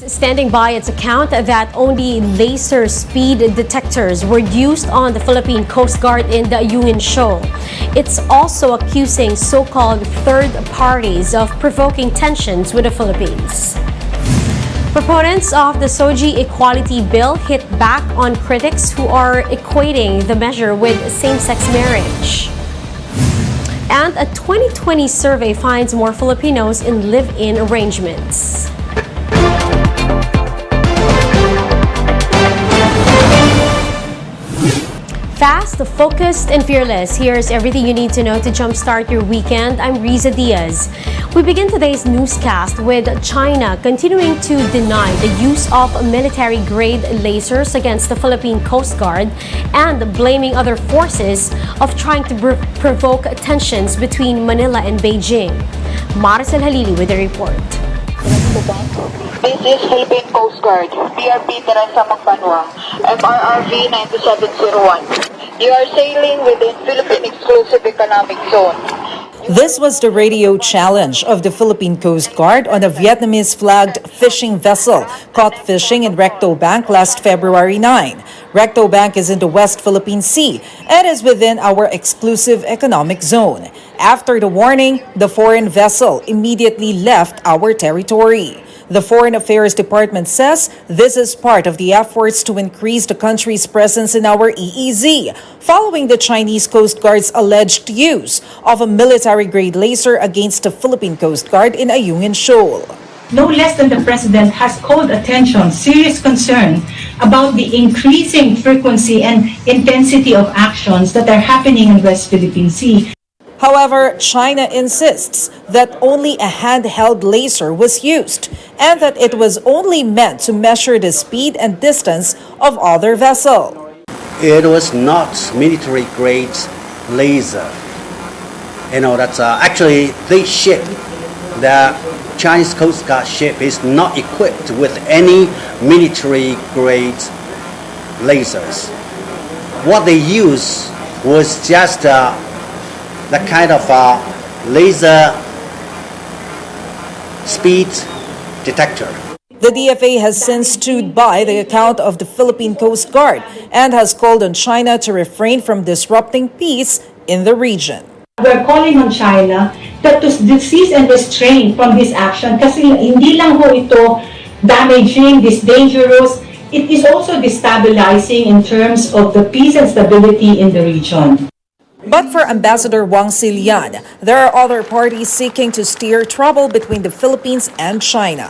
Standing by its account that only laser speed detectors were used on the Philippine Coast Guard in the Ayungin Shoal. It's also accusing so-called third parties of provoking tensions with the Philippines. Proponents of the SOGI Equality Bill hit back on critics who are equating the measure with same-sex marriage. And a 2020 survey finds more Filipinos in live-in arrangements. Fast, focused, and fearless. Here's everything you need to know to jumpstart your weekend. I'm Riza Diaz. We begin today's newscast with China continuing to deny the use of military-grade lasers against the Philippine Coast Guard and blaming other forces of trying to provoke tensions between Manila and Beijing. Maricel Halili with the report. This is Philippine Coast Guard, PRP Teresa Magbanwa, MRRV 9701. You are sailing within Philippine Exclusive Economic Zone. This was the radio challenge of the Philippine Coast Guard on a Vietnamese-flagged fishing vessel caught fishing in Recto Bank last February 9. Recto Bank is in the West Philippine Sea and is within our exclusive economic zone. After the warning, the foreign vessel immediately left our territory. The Foreign Affairs Department says this is part of the efforts to increase the country's presence in our EEZ, following the Chinese Coast Guard's alleged use of a military-grade laser against the Philippine Coast Guard in Ayungin Shoal. No less than the President has called attention, serious concern about the increasing frequency and intensity of actions that are happening in West Philippine Sea. However, China insists that only a handheld laser was used and that it was only meant to measure the speed and distance of other vessels. It was not military-grade laser. That's actually this ship, the Chinese Coast Guard ship, is not equipped with any military-grade lasers. What they used was just the kind of laser speed detector. The DFA has since stood by the account of the Philippine Coast Guard and has called on China to refrain from disrupting peace in the region. We're calling on China to cease and restrain from this action kasi hindi lang ho ito damaging, this dangerous, it is also destabilizing in terms of the peace and stability in the region. But for Ambassador Wang Silian, there are other parties seeking to steer trouble between the Philippines and China.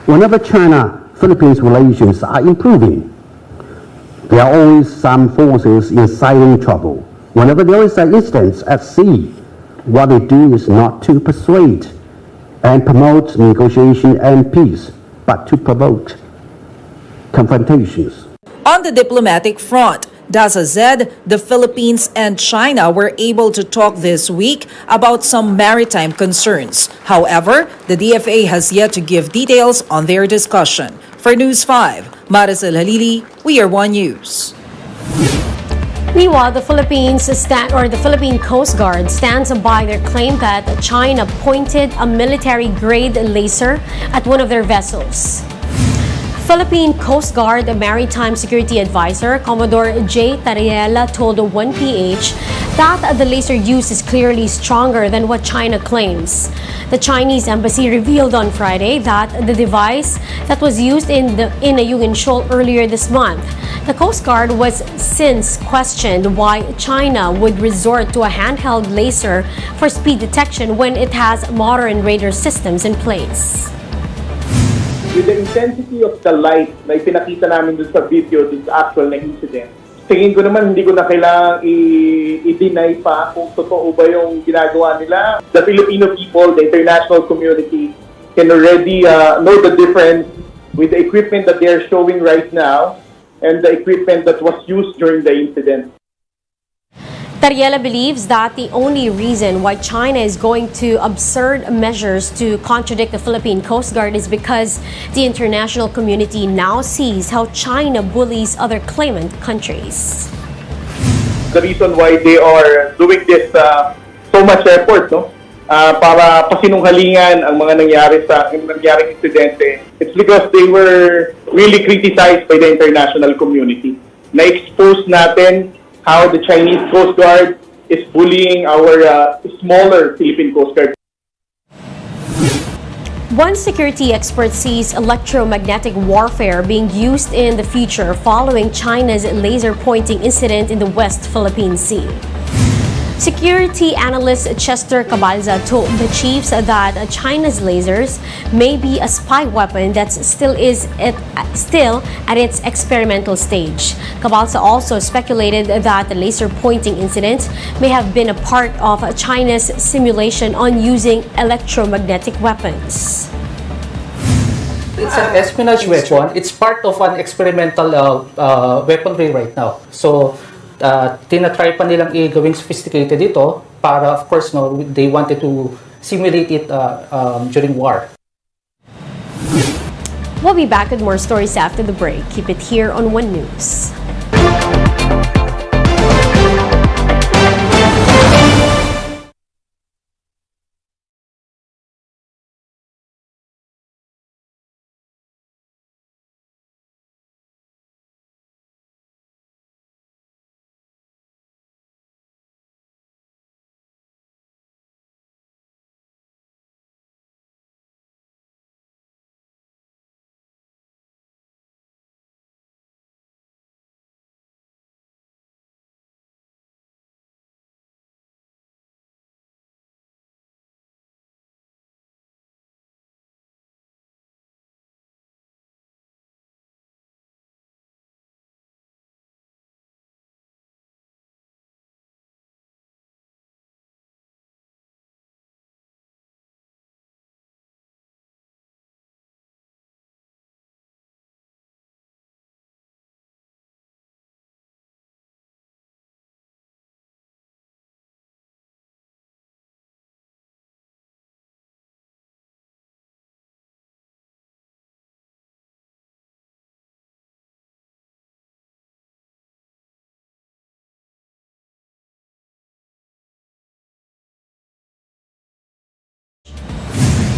Whenever China-Philippines relations are improving, there are always some forces inciting trouble. Whenever there is an instance at sea, what they do is not to persuade and promote negotiation and peace, but to provoke confrontations. On the diplomatic front, Daza said the Philippines and China were able to talk this week about some maritime concerns. However, the DFA has yet to give details on their discussion. For News 5, Maricel Halili, We Are One News. Meanwhile, the Philippine Coast Guard stands by their claim that China pointed a military-grade laser at one of their vessels. Philippine Coast Guard Maritime Security Advisor Commodore J. Tariela told 1PH that the laser use is clearly stronger than what China claims. The Chinese embassy revealed on Friday that the device that was used in Ayungin Shoal earlier this month. The Coast Guard was since questioned why China would resort to a handheld laser for speed detection when it has modern radar systems in place. With the intensity of the light na ipinakita namin dun sa video, dun sa actual na incident, tingin ko naman hindi ko na kailangang i-deny pa kung totoo ba yung ginagawa nila. The Filipino people, the international community can already know the difference with the equipment that they're showing right now and the equipment that was used during the incident. Tariela believes that the only reason why China is going to absurd measures to contradict the Philippine Coast Guard is because the international community now sees how China bullies other claimant countries. The reason why they are doing this so much effort, para pasinunggalingan ang mga nangyaring insidente. It's because they were really criticized by the international community. Na-expose natin how the Chinese Coast Guard is bullying our smaller Philippine Coast Guard. One security expert sees electromagnetic warfare being used in the future following China's laser pointing incident in the West Philippine Sea. Security analyst Chester Cabalza told the chiefs that China's lasers may be a spy weapon that still at its experimental stage. Cabalza also speculated that the laser pointing incident may have been a part of China's simulation on using electromagnetic weapons. It's an espionage weapon. It's part of an experimental weaponry right now. So, tinatry pa nilang gawing sophisticated ito para, of course, they wanted to simulate it during war. We'll be back with more stories after the break. Keep it here on One News.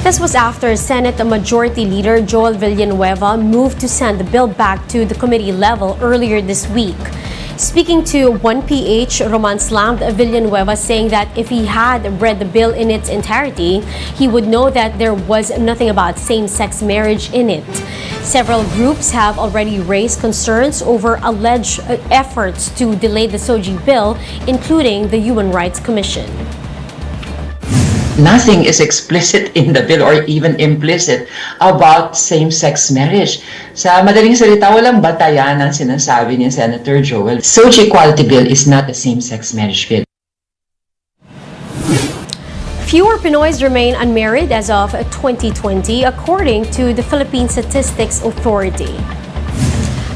This was after Senate Majority Leader Joel Villanueva moved to send the bill back to the committee level earlier this week. Speaking to 1PH, Roman slammed Villanueva, saying that if he had read the bill in its entirety, he would know that there was nothing about same-sex marriage in it. Several groups have already raised concerns over alleged efforts to delay the SOGI bill, including the Human Rights Commission. Nothing is explicit in the bill or even implicit about same-sex marriage. Sa madaling salita, walang batayan ang sinasabi ni Senator Joel. SOGI Equality Bill is not a same-sex marriage bill. Fewer Pinoys remain unmarried as of 2020, according to the Philippine Statistics Authority.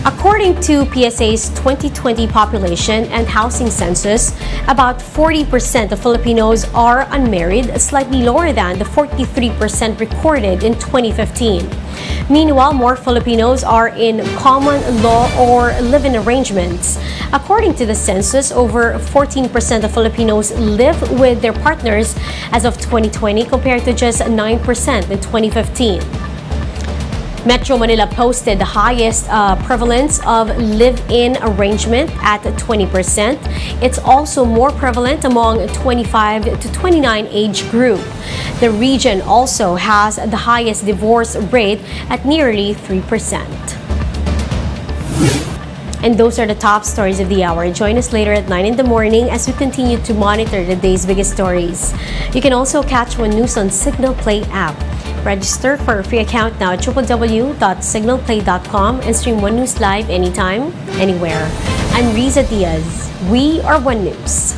According to PSA's 2020 population and housing census, about 40% of Filipinos are unmarried, slightly lower than the 43% recorded in 2015. Meanwhile, more Filipinos are in common law or live-in arrangements. According to the census, over 14% of Filipinos live with their partners as of 2020 compared to just 9% in 2015. Metro Manila posted the highest prevalence of live-in arrangement at 20%. It's also more prevalent among 25 to 29 age group. The region also has the highest divorce rate at nearly 3%. And those are the top stories of the hour. Join us later at 9 in the morning as we continue to monitor the day's biggest stories. You can also catch One News on Signal Play app. Register for a free account now at www.signalplay.com and stream One News live anytime, anywhere. I'm Riza Diaz. We are One News.